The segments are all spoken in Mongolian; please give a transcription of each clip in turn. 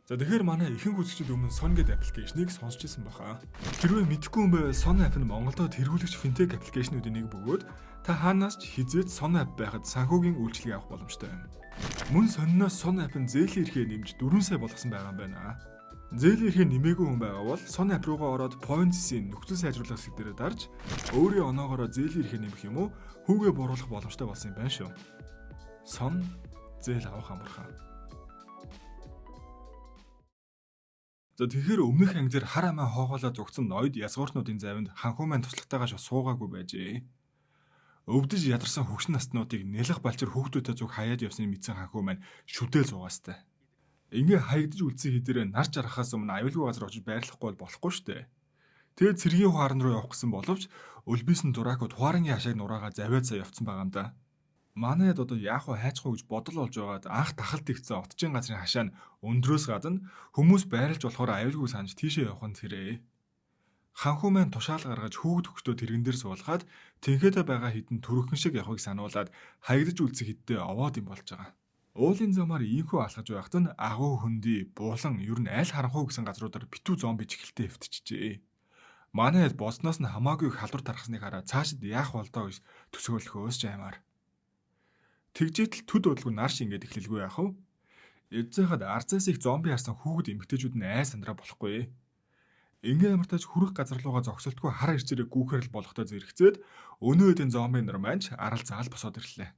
За тэгэхээр манай ихэнх үзэгчид өмнө Son гэдэг аппликейшнийг сонсч ирсэн баха. Хэрвээ мэдэхгүй юм байвал Son app нь Монголд тэргүүлэгч финтек аппликейшнуудын нэг бөгөөд та хаанаас ч хизээд Son app байхад санхүүгийн үйлчилгээ авах боломжтой байна. Мөн сонноос Son app нь зээлийн эрхээ нэмж 4 сая болгосон байгаа юм байна. Зээлийн эрхээ нэмээгүй хүн байгаа бол Son app руугаа ороод Points-ийн нөхцөл сайжруулах хэсэг дээр дарж өөрийн оноогоороо зээлийн эрхээ нэмэх юм уу хүүгээ бууруулах боломжтой болсон юм байна шүү. Son зээл авах амархан. За тэгэхээр өмнөх анги дээр хар амаа хоогоолоо зүгтсэн ноёд язгууртнуудын завинд ханхуу маань туслахтайгаа суугаагүй байжээ. Өвдөж ядарсан хөгшин настнуудыг нэлэх балчир хүүхдүүдэд зүг хаяад явсныг мэдсэн ханхуу маань шүтэл зугаастай. Ингээ хаягдж үлдсэн хэдэрээ нар жарахаас өмнө аюулгүй газар очиж байрлахгүй бол болохгүй штэ. Тэгээд цэргийн хуаран руу явах гэсэн боловч өлбийсэн дуракууд хуарангийн хашааг нураагаа завиад сая явцсан байгаа юм да. Манайд одоо яах вэ хайчгүй гэж бодол болж байгаад анх тахалт игцэн отчийн газрын хашаа нь өндрөөс гадна хүмүүс байрлаж болохоор аюулгүй санаж тийшээ явах нь тэрэ. Ханхуу маань тушаал гаргаж хүүгд хөгтөө тэрэгэн дээр суулгаад тэнхээтэй байгаа хідэн төрөхөн шиг явахыг сануулад хаягдж үлдсэн хіддээ овоод юм болж байгаа. Уулын замаар ийхүү алхаж байхад нь агуу хөндөй, буулан ер нь аль харанхуу гэсэн газруудаар битүү зомби чихэлтэй хэвтчихжээ. Манайд босноос нь хамаагүй халдвар тархсныг хараад цаашид яах болдоо гэж төсөөлөхөөс жаймаар. Тэгжээтэл төд бодлого нар шингээд эхлэлгүй яах вэ? Эцээхэд арцаас их зомби харсан хүүхэд эмэгтэйчүүд нь ай сандраа болохгүй. Ингээ амартаж хүрэх газар руугаа зогсолтгүй хар ирчээрээ гүүхэрэл болохтой зэрэгцээд өнөө эдийн зомби нар манч арал заал босоод ирлээ.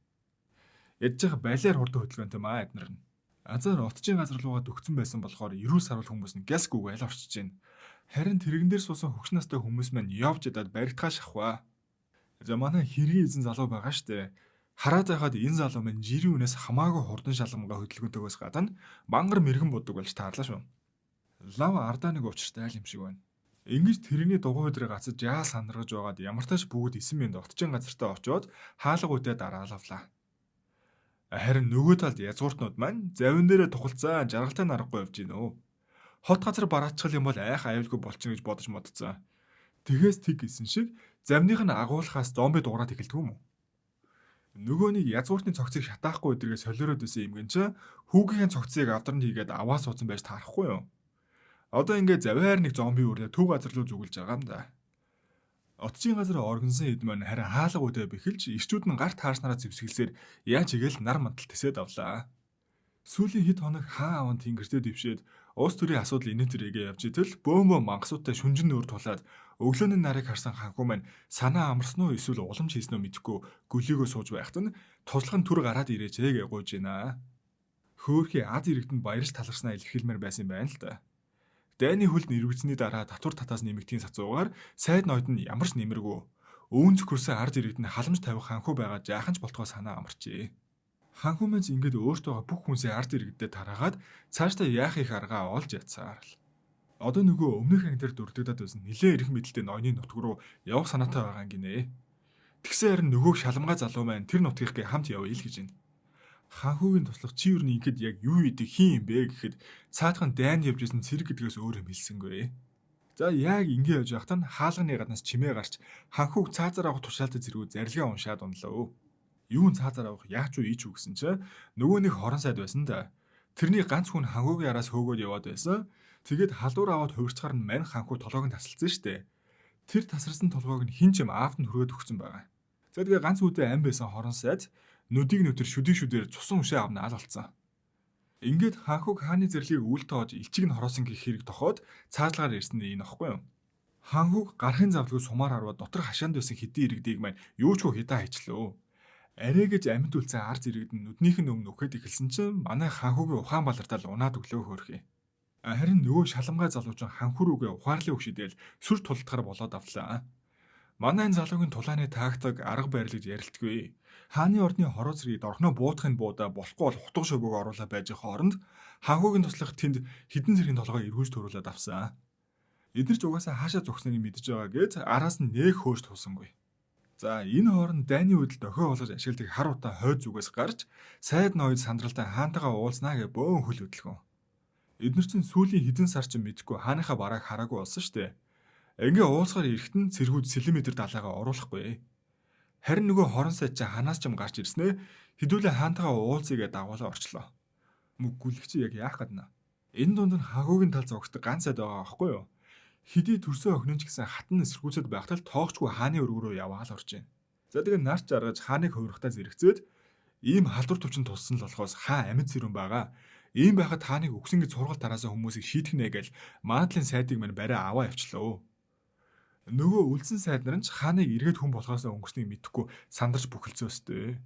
Ядж байлаар хурдан хөдөлгөөнтэй маа эднэр нь. Азар отчийн газар руугаа дөгцөн байсан болохоор эрүүл сарвал хүмүүс нь гяс гүгээл орчиж байна. Харин тэрэгэн дээр суусан хөгш настай хүмүүс маань явж ядаад баригдхаа шахваа. За манай хэргийн эзэн залуу байгаа штэ. Хараад байхад энэ залуу маань жирийн үнээс хамаагүй хурдан шалгамгаа хөдөлгөөнтэйгөөс гадна мангар мэрэгэн боддог болж таарлаа шүү. Лав ардаа нэг учиртай айл юм шиг байна. Ингэж тэрний дугуй дээр гацаж яа санаргаж байгаад ямартааш бүгд 9 минут отчийн газартаа очиод хаалга үдээ дараалавлаа. Харин нөгөө талд язгууртнууд маань завин дээрээ тухалцаа жаргалтай нарахгүй явж гинөө. Хот газар бараачхал юм бол айх аюулгүй болчихно гэж бодож модцсон. Тэгээс тэг гисэн шиг завных нь агуулхаас зомби дуурайт эхэлдэг юм уу? Нөгөө нэг язгууртны цогцыг шатаахгүй өдргээ солиороод исэн юм гинч хүүгийн цогцыг авдранд хийгээд аваа суудсан байж таарахгүй юу? Одоо ингээд завиар нэг зомби үрдэ төв газар руу зүгэлж байгаа юм да. Отчийн газар органсан хэд маань харин хаалга үдэ бэхэлж ирчүүд нь гарт хаарснараа зэвсгэлсээр яаж игээл нар мантал тэсэд авлаа. Сүүлийн хэд хоног хаан аван тэнгэртээ дэвшээд уус төрийн асуудал инээтэрэгээ явж итэл бөөмбөө мангасуудтай шүнжин нүүр тулаад өглөөний нарыг харсан ханхуу маань санаа амарсан уу эсвэл уламж хийсэн үү мэдэхгүй гөлийгөө сууж байхад нь туслах нь түр гараад ирээч гэж гуйж байна. Хөөхий ад иргэдэнд баярж таларснаа илэрхийлмээр байсан юм байна л да. Дайны хөлд нэрвэгцсэний дараа татвар татаас нэмэгдийн сацуугаар сайд ноёд нь ямар ч нэмэргүй. Өвөн зөвхөрсөн ард иргэд нь халамж тавих ханхуу байгаа жаахан ч болтгоо санаа амарчээ. Ханхуу маань ингэж өөртөө бүх хүнсээ ард иргэдэд тараагаад цаашдаа яах их аргаа олж ядсаар л. Одоо нөгөө өмнөх анги дээр дүрдэгдээд байсан нилээн эрх мэдэлтэй ноёны нутг руу явах санаатай байгаа гинэ. Тэгсэн харин нөгөө шалмгай залуу маань тэр нутгийнхээ хамт явъя л гэж байна. Ханхуугийн туслах чи юу нэгэд яг юу идэг хин юм бэ гэхэд цаатхан дайнд явж исэн цэрэг гэдгээс өөр юм хэлсэнгүй. За яг ингэ явж байхад нь хаалганы гаднаас чимээ гарч ханхууг цаазаар авах тушаалтай зэрэг зарилгаа уншаад унлаа. Юун цаазаар авах яач юу ийч үү гэсэн чинь нөгөө нэг хорон сайд байсан да. Тэрний ганц хүн ханхуугийн араас хөөгөөд яваад байсан. Тэгээд халдвар аваад хувирцгаар нь мань ханхуу толгойг нь тасалсан штэ. Тэр тасарсан толгойг нь хин ч юм аавд нь хөрөөд өгсөн байгаа. За тэгээ ганц үедээ ам байсан хорон сайд нүдийг нүтэр шүдээр цусан үшээ авна аль болсон. Ингээд ханхууг хааны зэрлийг үл тоож элчиг нь хороосон гэх хэрэг тохоод цаашлагаар ирсэн нь энэ аахгүй юу? Ханхууг гарахын завлгүй сумаар харваад дотор хашаанд байсан хэдийн иргэдийг маань юу ч хөө хидаа хийчлөө. Арай гэж амьд үлдсэн ард иргэд нь нүднийх нь өмнө өгөхөд ихэлсэн чинь манай ханхуугийн ухаан балартал унаад өглөө хөөрхий. Харин нөгөө шалмгай залуучин ханхуу руугээ ухаарлын өгшөдөл сүр тултахаар болоод авлаа. Манай энэ залуугийн тулааны тактик арга барил гэж ярилтгүй. Хааны ордны хороо цэргийг дорхноо буутахын буудаа болохгүй бол хутга шөбөг оруулаад байж хооронд ханхуугийн туслах тэнд хідэн зэргийн толгой эргүүлж төрүүлээд авсан. Эдгээр ч угаасаа хаашаа зогсныг мэдж байгаа гэж араас нь нэг хөөж тусангүй. За энэ хооронд дайны үедэл дохио болгож ашигладаг хар утаа хойд зүгээс гарч сайд ноёд сандралтай хаантайгаа уулзнаа гэж бөөн хөл хөдөлгөн. Эдгээр чинь сүүлийн хэдэн сар ч мэдгүй хааныхаа барааг хараагүй болсон штэ. Ингээ уулзгаар ирэхэд нь цэргүүд сэлиметр далаагаа оруулахгүй. Харин нөгөө хорон сайд чинь ханаас ч юм гарч ирснээ хэдүүлээ хаантайгаа уулзъя гэж дагуулаа орчлоо. Мөг гүлгчи яг яах гэднэ. Энэ дунд нь хагуугийн тал зогсдог ганц сайд байгаа байхгүй юу? Хэдий төрсөн охин ч гэсэн хатан эсэргүүцэд байхтал тоогчгүй хааны өргө рүү яваал орж ийн. За тэгээ нарт жаргаж хааныг хувирахтаа зэрэгцээд ийм халдвар төвчин туссан л болохоос хаан амьд сэрүүн байгаа. Ийм байхад хааныг өгсөн гэж сургалт тараасан хүмүүсийг шийтгэх нэ гэж Мадлын сайдыг мань барай аваа явчлаа. Нөгөө үлдсэн сайд нар нь ч хааныг эргээд хүн болохоос өнгөрснийг мэдэхгүй сандарч бүхэлцөөстэй.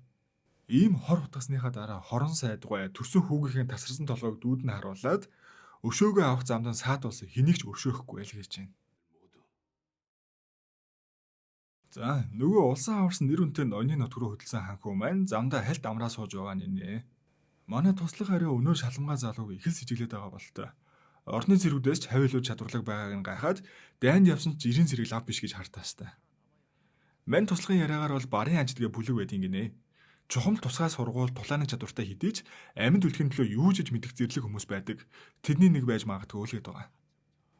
Ийм хор утгасныхаа дараа хорон сайдгүй төрсөн хүүгийнхээ тасарсан толгойг дүүд нь харуулад өшөөгөө авах замд нь саадуулсан хэнийг ч өршөөхгүй л гэж байна. За нөгөө улсан аварсан нэр үнэтэй ноёны нот руу хөдөлсөн ханхүү маань замдаа хальт амраа сууж байгаа нэ. Манай туслах ариу өнөө шалмгаа залууг их л сэжиглээд байгаа болтой. Орны зэрэгдээс ч хавилууд чадварлаг байгааг нь гайхаад дайнд явсан ч жирийн зэрэг лав биш гэж хартаастай. Мань туслахын яриагаар бол барын ажилтгээ бүлэг байдгийн гинэ. Чухам тусгай сургууль тулааны чадвартай хэдий ч амьд үлдэхин төлөө юу ч мэдэх зэрлэг хүмүүс байдаг. Тэдний нэг байж магадгүй л гээд байгаа.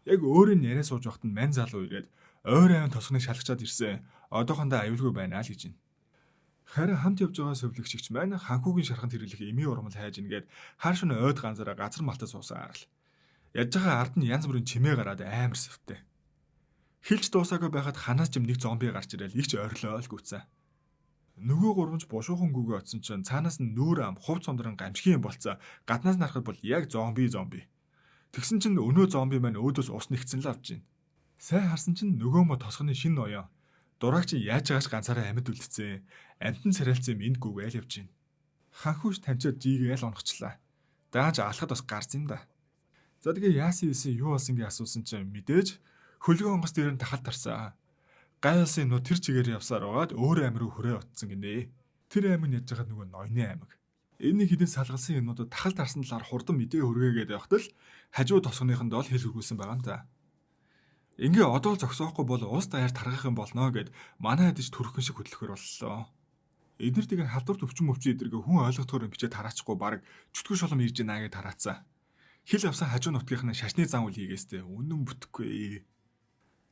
Яг өөрийн яриа сууж байхад нь мань залуу ирээд ойр авин тосгоныг шалгачаад ирсэн. Одоохондоо аюулгүй байна л гэж байна. Харин хамт явж байгаа сувлэгчигч маань ханхүүгийн шарханд хэрэглэх эмийн урмал хайж ингээд хааш нь ойд ганцаараа газар малтад суусан арал. Яж байгаа ард нь янз бүрийн чимээ гараад амар сэвтэй. Хилж дуусаагүй байхад ханаас ч нэг зомби гарч ирэл их ч ойрлоо л гүцсэн. Нөгөө гурванч бушуухан гүгөө отсон чинь цаанаас нь нүүр ам хувц сондрон гамшигын юм болцоо гаднаас нарахад бол яг зомби. Тэгсэн чинь өнөө зомби маань өөдөөс ус нэгцэн л авч гин. Сайн харсан чинь нөгөө мо тосгоны шин ноён. Дураагч яаж байгаач ганцаараа амьд үлдсэн. Амтан царайлцсан минь гүгээл явж гин. Ханхүүш танчаад жигээл унахчлаа. Дааж алхад бас гарц юм да. За тэгээ яасан юу болсон гэж асуусан чинь мэдээж хөлгөө онгоц дээр нь тахал тарсан. Гай улсын нөө тэр чигээр явсаар байгаад өөр аймаг руу хүрээ утсан гинэ. Тэр аймаг нь яж байгаа нөгөө ноёны аймаг. Энэ хідэн салгалсан юмнуудад тахал тарсан талаар хурдан мэдээ хүргээгээд явахад л хажуу тосгоныхонд бол хэл хөргүүлсэн байгаа юм да. Ингээ одоо л зогсоохгүй бол ус даяар таргах юм болно гэд манай дэж төрхөн шиг хөдлөхөр боллоо. Эдгээр тэгээ халдвар төвчин эдэргээ хүн ойлгохоор бичээд тараахгүй баг чөтгөр шолом ирж байна гэж тараацсан. Хил авсан хажуу нутгийнхны шашны зан үл хийгээстэй үнэн бүтэхгүй.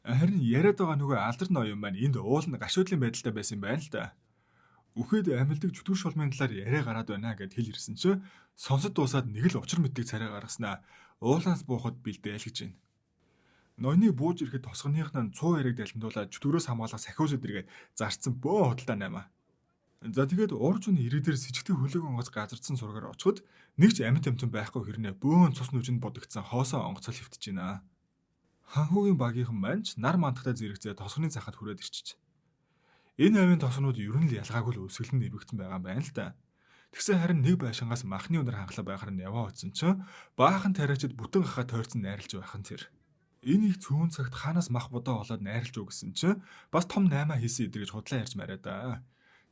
Харин яриад байгаа нөгөө алдар ноён маань энд уул нь гашуудлын байдалтай байсан юм байна л да. Үхээд амилдаг чөтгөр шолмын талаар яриа гараад байна гэд хэл ирсэн чинь сонсод дуусаад нэг л учир мэддэг царай гаргаснаа уулаас буухад бэлдээл гэж байна. Ноёны бууж ирэхэд тосгоных нь 100 яриг даландуулаад чөтгөрөөс хамгаалах сахиус өдргээд зарцсан бөө худалдаа наймаа. За тэгээд уурж үн ирээдээр сэжигтэй хөлөг онгоц газардсан сургаар очиход нэг ч амьд амтан байхгүй хэрнээ бөөн цус нүжинд бодогдсон хоосон онгоцол хөвтөж байна. Ханхүүгийн багийнхан манч нар мантахтай зэрэгцээ тосгоны захад хүрээд ирчиж. Энэ авийн тосгонууд ер нь л ялгаагүй л өсгөлн нэрвэгдсэн байгаа юм байна л да. Тэгсэн харин нэг байшингаас махны өнөр хангалаа байхаар нь яваа утсан чинь баахан тариачид бүтэн гахаа тойрцсон найрлж байхан тэр. Энэ их цөөн цагт хаанаас мах бодоо болоод найрлж уу гэсэн чинь бас том 8 хийсэн идэр гэж худлаа ярьж мараа да.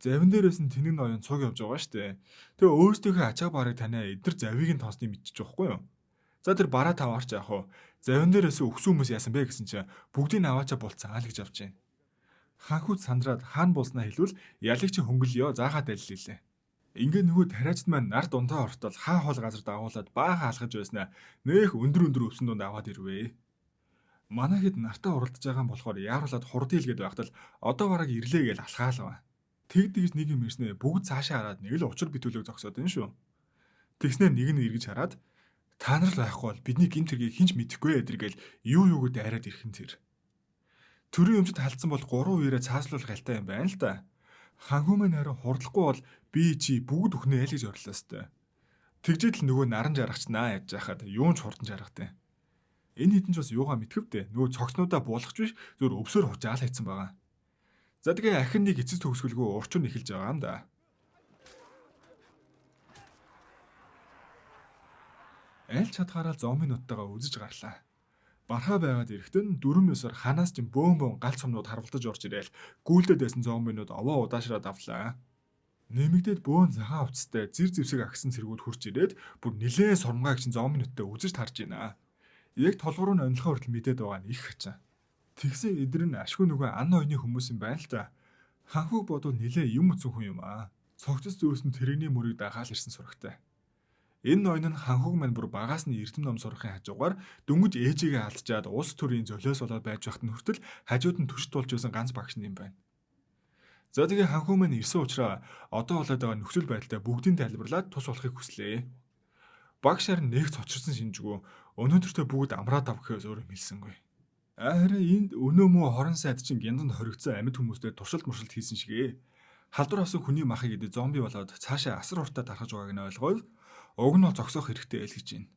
Завин дээрээс нь тэнэг ноён цуг явж байгаа штэ. Тэгээ өөрсдийнхөө ачаа барыг таниа эдэр завийг нь тоосныг мэдчих жоохгүй юу? За тэр бараа таваарч яах вэ? Завин дээрээс өгсөн хүмүүс яасан бэ гэсэн чинь бүгдийг аваачаа болцсон л гэж авч байна. Ханхүүд сандраад хаан болсноо хэлвэл ялыг чи хөнгөлё заахад алилээ. Ингээ нөгөө тариачд маань нар дундаа ортол хаа хоол газар дагуулад баахан алхаж байснаа нөх өндөр өвсөн дунд аваад ирвэ. Манай хэд нартаа уралдаж байгаа юм болохоор яаруулаад хурдийл гээд байхад л одоо бараг ирлээ гэж алхаалаа. Тэгж нэг юм ирснэ бүгд цаашаа хараад нэг л учир битүүлэг зогсоод байна шүү. Тэгснээр нэг нь эргэж хараад та нар л байхгүй бол бидний гинт хэргийг хинч мэдэхгүй эдэргээл юу дайраад ирхэн тэр. Төрийн өмчөд халдсан бол 3 үерээ цааслуулах альтай юм байна л да. Ханхүү мань харин хурдлахгүй бол би чи бүгд өхнөө л гэж орлоо сте. Тэгжээд л нөгөө наран жаргачнаа яаж яхад юун ч хурдан жаргатай. Энэ хэдэн ч бас юугаа мэдхэвдэ. Нөгөө цогцнуудаа буулгах биш зөвөр өвсөөр хучаал хайцсан байгаа. За тэгээ ахин нэг эцэс төгсгөлгүй урчин эхэлж байгаа юм да. Аль чадхаараа зомбинуудтайгаа үзэж гарлаа. Бархаа байгаад ирэхдээ дөрөв ёсоор ханаас ч бөөн галц сумнууд харвалтаж орж ирээл гүйлдэд байсан зомбинууд овоо удаашраад авлаа. Нэмэгдээд бөөн цагаан хувцастай зэр зэвсэг агсан цэргүүд хурж ирээд бүр нилээн сурмгааг чин зомбинуудтай үзэж тарж байна. Яг толгоор нь онилохоо хүртэл мэдээд байгаа нь их хачаа. Тэгсэн эдэр нь ашгүй нөгөө ан ноёны хүмүүс юм байна л да. Ханхүүг бодвол нилээ юм утсан хүн юм аа. Цогцос зөөсөн тэрэгний мөрийг дагаал ирсэн сурагтай. Энэ ноён нь ханхүүг мань бүр багаас нь эрдэм ном сурахын хажуугаар дөнгөж ээжигээ алдчаад улс төрийн золиос болоод байж байхад нь хүртэл хажууд нь төшт болж байсан ганц багш юм байна. За тэгээ ханхүү мань ирсэн учраас одоо болоод байгаа нөхцөл байдалтай бүгдийг тайлбарлаад тус болохыг хүслээ. Багш харин нэг цочрсон шинжгүй өнөөдөртөө бүгд амраад ав гэхээс өөр юм хэлсэнгүй. Харин энд өнөө мөө хорон сайд чинь гянданд хоригдсон амьд хүмүүстэй туршилт муршилт хийсэн шигээ. Халдвар авсан хүний махыг идэ зомби болоод цаашаа асар уртаа тархаж байгааг нь ойлгоод уг нь бол зогсоох хэрэгтэй л гэж байна.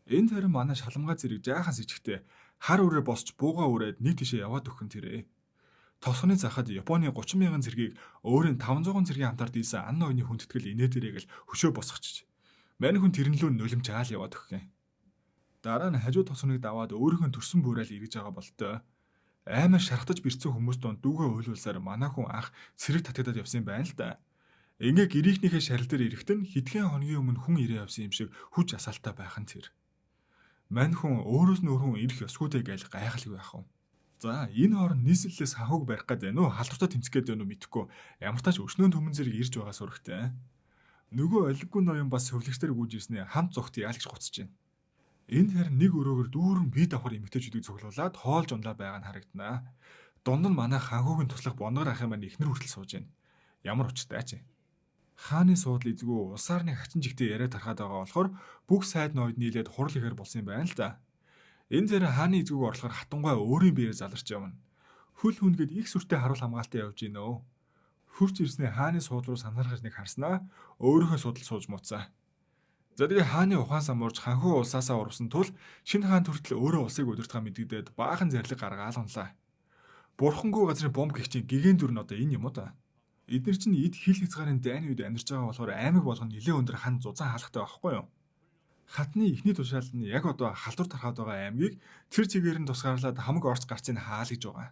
Энд харин манай шалмгаа зэрэг жаахан сэжигтэй хар үрээ босч бууга үрээд нэг тишээ яваад өгөх нь тэрэ. Тосгоны захад Японы 30 мянган зэргийг өөрийн 500 зэргийн хамтаар дийлсэн ан ноёны хүндэтгэл инээдэрэг л хөшөө босгочих. Мань хүн тэрнлүү нулимж аал яваад өгөх юм. Дараа нь хажуу тосгоныг даваад өөрийнхөө төрсөн бүрэл эргэж байгаа болтой. Аймаар шархтаж бэрцсэн хүмүүс донд дүүгээ уйлуулсаар манай хүн анх цэрэг татагдаад явсан юм байна л да. Ингээ гэрийнхнийхээ шарил дээр ирэхэд нь хэдхэн хоногийн өмнө хүн ирээ явсан юм шиг хүч асаалтай байх нь тэр. Мань хүн өөрөөс нь өрхөн ирэх ёсгүйтэй гэж гайхалгүй байх юм. За энэ хооронд нийслэлээс хахууг барих гэдэг нь халдвартаа тэмцэх гэдэг нь мэдэхгүй ямар тач өшнөө төмөн зэрэг ирж байгаа сурагтай. Нөгөө олиггүй ноён бас сөвлөгчдөр гүйж ирснээр хамт зүгт яа л гэж гуцж байна. Энд харин нэг өрөөгөр дүүрэн бие давхар эмэгтэйчүүдийг цуглуулад хоолж унлаа байгаа нь харагдана. Дунд нь манай ханхуугийн туслах бонгор ах юм маань ихнэр хүртэл сууж байна. Ямар учиртай ч. Хааны суудлын эзгүй усаар нэг хачин жигтэй яриа тархаад байгаа болохоор бүх сайд ноёд нийлээд хурал ихээр болсон юм байна л да. Энэ зэрэг хааны эзгүүг орлохоор хатангуй өөрийн биеэр заларч явна. Хөл хүнгээд их сүртэй харуул хамгаалтай явж гинөө. Хурж ирснээр хааны сууд руу санаархаж нэг харснаа өөрийнхөө судал сууж мууцаа. За тэгээ хааны ухаан самуурж ханхуу улсаасаа урвсан тул шинэ хаан төртөл өөрөө улсыг удирдахаа мэдэгдээд баахан зарлиг гаргаад унлаа. Бурхангүй газрын бомб гихчийн гэгэн дүр нь одоо энэ юм уу та? Эдгээр чинь эд хил хязгаарын дайны үед амьдарч байгаа болохоор аймаг болгоно нэлээд өндөр хан зузаан хаалгатай байхгүй юу? Хатны ихний тушаал нь яг одоо халдвар тархаад байгаа аймгийг тэр чигээр нь тусгаарлаад хамаг орц гарцыг хаал гэж байгаа.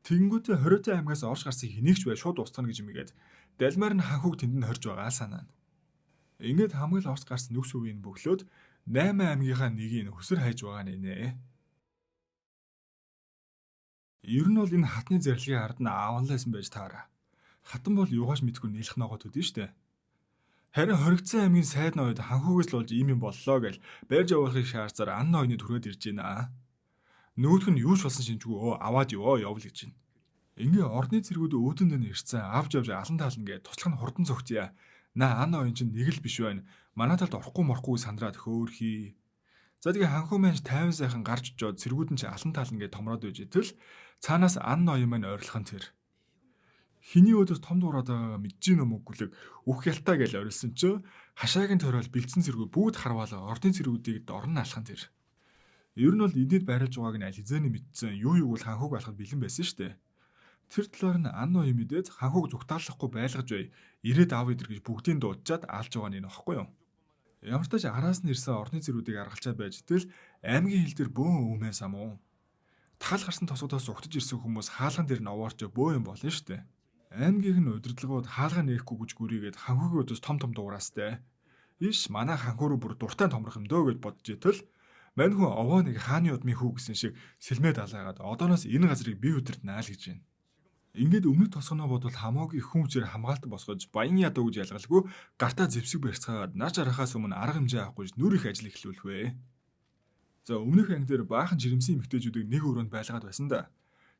Тэнгүүтээ хориотой аймгаас орж гарсан хэнийгч бай шууд устгана гэж юмгээд далмаар нь ханхуг тэнд нь хорж байгаа санаана. Ингээд хамаг л орц гарсан нүкс үеийн бөглөөд 8 аймгийнхаа нэгийг хөсөр хайж байгаа нэ. Ер нь бол энэ хатны зарлагын ард нь аавлаасан байж таараа. Хатан бол юугаач мэдгүй нийлэх ногоод үдэн штэ. Харин хоригдсан аймгийн сайд ноёд ханхуугээс л болж ийм юм боллоо гэж барьж явуулахыг шаардсаар ан ноёны төрөөд ирж байна. Нөгөөх нь юу ч болсон шинжгүй аваад явуул гэж байна. Ингээ ордны цэргүүд өөдөнд нь ирсэн авж явж алан таална гэж туслах нь хурдан цогтъя. Ан ноён чинь нэг л биш байна. Манай талд орохгүй морхгүй сандраад хөөрхий. За тэгээ ханхуу маань 50 сайхан гарч очоод цэргүүд нь ч алан таална гэж томроод байж итэл цаанаас ан ноён маань ойрлох нь тэр. Хиний өдөөс том дуурайд байгаагаа мэдэж гин юм үгүлэг үх ялтаа гэж орилсон ч хашаагийн төрөл бэлдсэн цэргүүд бүгд харваалаа ордын цэргүүдийг дорн алхан тэр. Ер нь бол эдэд байрлаж байгааг нь аль хэзээний мэдсэн юу бол ханхууг алхах бэлэн байсан штэ. Тэр талаар нь ан ноён мэдээд ханхууг зүгтаалахгүй байлгаж бай ирээд аав идэр гэж бүгдийг дуудчаад алж байгаа нь нөхгүй юу. Ямар ч тач араас нь ирсэн ордны цэргүүдийг аргалчаад байж тэл аймгийн хил дээр бөөн өвмэн самуу. Тахал гарсан тосгодоос угтаж ирсэн хүмүүс хаалган дээр нь овоорч бөө юм болно штэ. Аймгийн нь удирдлагууд хаалгаа нээхгүй гэж гүрийгээд ханхуугийн өдөөс том дуурайстай. Иш манай ханхуу руу бүр дуртай томрох юм дөө гэж бодож итэл мань хүн овоо нэг хааны удмын хүү гэсэн шиг сэлмээ далаагаад одооноос энэ газрыг бие удирднаа л гэж байна. Ингээд өмнөд тосгоноо бодвол хамаагүй хүмчээр хамгаалт босгож баян ядуу гэж ялгалгүй гартаа зэвсэг барьцгаагаад нар жарахаас өмнө арга хэмжээ авахгүй нүр их ажил эхлүүлэх вэ. За өмнөх анги дээр баахан жирэмсэн эмэгтэйчүүдийг нэг өрөөнд байлгаад байсан да.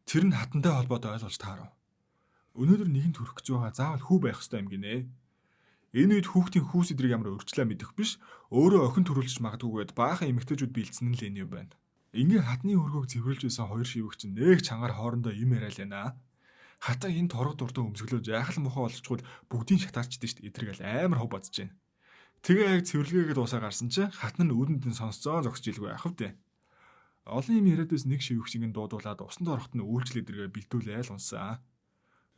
Тэр нь хатантай холбоотой ойлгож таарав. Өнөөдөр нэгэн төрөх гэж байгаа заавал хүү байх ёстой юм гинэ. Энэ үед хүүхдийн хүүс идрийг ямар өрчлөө мэдэх биш өөрөө охин төрүүлж магадгүйгээд баахан эмэгтэйчүүд бэлдсэн нь л энэ юм байна. Ингээ хатны өргөөг цэвэрлж байсан хоёр шивгч нэг чангаар хоорондоо юм яриа л байна. Хатаа энэ торог дурдаа өмсгөлөөж яхал мохоо олчгууд бүгдийн шатаачдээ шүү дээ эдэргээл амар хов бодож байна. Тэгээ яг цэвэрлэгээд уусаа гарсан чинь хатан нь үүдэнд нь сонсцоо зогсож илгүй яах вэ? Олон юм яриад байсан нэг шивгчийн дуудуулаад усанд орохт нь үйлчлэл эдэргээ бэлдүүлээл унсаа.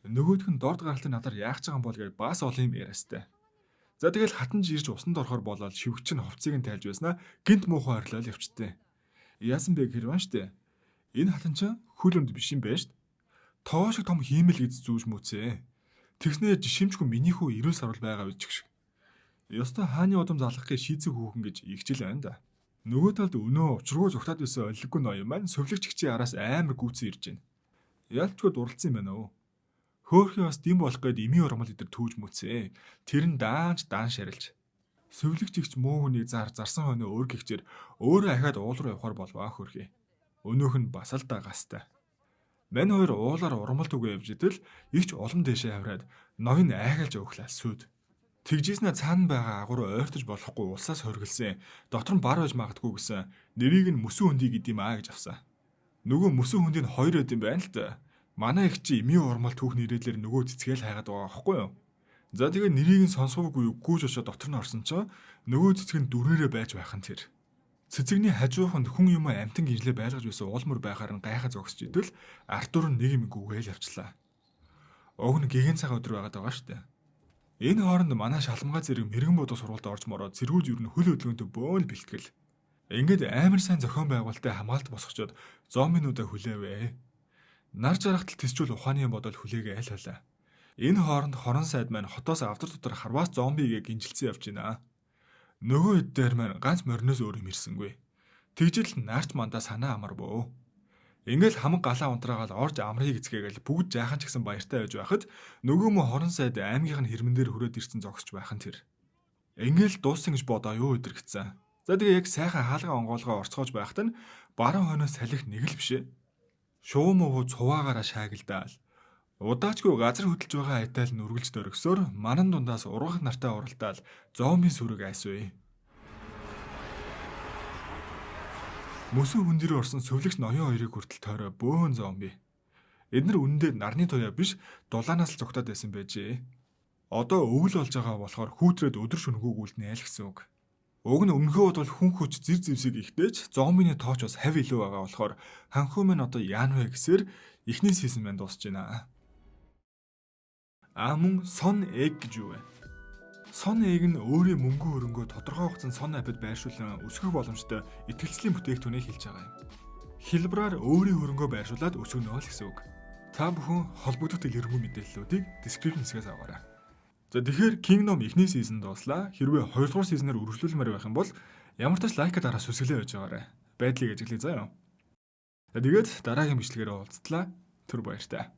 Нөгөөх нь дорд гаралтын надаар яах ч байгаа юм бол гэж бас олон юм яриастай. За тэгэл хатанж ирж усанд орохоор болоод шивгч нь хувцсыг нь тайлж байснаа гинт муухай орилол явчихдээ. Яасан бэ хэрвэн штэ. Энэ хатан чинь хөл өмд биш юм байна штэ. Тоо шиг том хиймэл гэж зүүж мүцээ. Тэгснээр жишимчгүй миний хүү эрүүл сарвал байгаа үуч шиг. Ёстой хааны удам залгахыг шийцэг хүүхэн гэж игчил байна да. Нөгөө талд өнөө учиргүй зүгтаад байсан олиггүй ноён маань сөвлөгччийн араас амар гүйцэн ирж байна. Ялчгүй дурлцсан юм байна өө. Хөөхий бас дэм болох гээд эми урмал идэр түүж мүцээ. Тэр нь даан шарилж. Сөвлөгчигч муу хүнийг зарсан хойно өөр гихчээр өөрөө ахаад уул руу явахаар болваа хөрхий. Өнөөх нь бас л дагастай. Мань хоёр уулаар урмалт үгээ явж идэл ихч улам дэшээ хавраад ноён айгалж өөхлээ сүд. Тэгжээснэ цаана байгаа агуур ойртож болохгүй улсаас хоригдсан. Дотор нь бар байж магадгүй гэсэн нэрийг нь мөсөн хөндий гэдэм аа гэж авсан. Нөгөө мөсөн хөндийг 2 байд юм байна л да. Манай их чи эмийн урмал түүх нэрэлэр нөгөө цэцгээл хайгаад байгаа байхгүй юу? За тэгээ нэрийг нь сонсоогүй гүйж очоод дотор нь орсон ч нөгөө цэцэг нь дүрээрээ байж байх нь тэр. Цэцэгний хажууханд хүн юм амтан гинжлээ байлгаж байсан уулмөр байхаар нь гайхаа зогсож идвэл Артур нь нэг юм гүгээл явчлаа. Уг нь гэгэн цаг өдөр байгаад байгаа шүү дээ. Энэ хооронд манай шалмгаа зэрэг мэрэгэн буудах сургуульд орж мороод зэргүүд юу н хөл хөдлөөнтэй бөөн бэлтгэл. Ингээд амар сайн зохион байгуулалттай хамгаалт босгочоод зомбинуудаа хүлээвэ. Нар жаргалтал тэсчүүл ухааны бодол хүлээгээ аль байлаа. Энэ хооронд хорон сайд маань хотоос авдар дотор харваас зомбигээ гинжилсэн явж байна. Нөгөө хэд дээр маань ганц мориноос өөр юм ирсэнгүй. Тэгжэл нарч мандаа санаа амар бөө. Ингээл хамаг галаа унтраагаал орж амрыг эцгээгээл бүгд жаахан ч гэсэн баяртай байж байхад нөгөө мө хорон сайд аймгийнх нь хэрмэн дээр хүрээд ирсэн зогсож байх нь тэр. Ингээл дууссан гэж бодоо юу өдр гэсэн. За тэгээ яг сайхан хаалгаа онгоолгоо орцгоож байхад нь баруун хойноос салхих нэг л бишээ. Шуу муу цуваагаараа шаагилдаал. Удаачгүй газар хөдөлж байгаа айтайл нүргэлж дөргсөөр манан дундаас ургах нартай уралдаал зомбийн сүрэг айсвэ. Мөсөн хүндэр орсон сөвлөгч ноён хоёрыг хүртэл тойроо бөөн зомби. Эднэр үнэндээ нарны туяа биш дулаанаас л зугтаад байсан байжээ. Одоо өвөл болж байгаа болохоор хүүтрээд өдөр шөнөгөөгүүлнэ л гэсэн үг. Уг нь өмнөхөө бодвол хүн хүч зэр зэвсэг ихтэйч зомбины тооч бас хав илүү байгаа болохоор ханхуу минь одоо яан вэ гэсээр эхний сизон маань дуусж байна. Мөн сон эг гэж юу вэ? Сон эг нь өөрийн мөнгө хөрөнгөө тодорхой хугацаанд сон апид байршуулан өсгөх боломжтой итгэлцлийн бүтээгдэхүүнийг хэлж байгаа юм. Хэлбэрээр өөрийн хөрөнгөө байршуулад өсгөнө л гэсэн үг. Та бүхэн холбогдох дэлгэрэнгүй мэдээллүүдийг description хэсгээс аваарай. За тэгэхээр Kingdom эхний сизон дууслаа. Хэрвээ 2 дугаар сизоноор үргэлжлүүлмээр байх юм бол ямар ч тач лайк дараа сүсгэлээ байж байгаарай. Байдлыг ажиглая заа юу. За тэгээд дараагийн бичлэгээр уулзтлаа. Түр баяртай.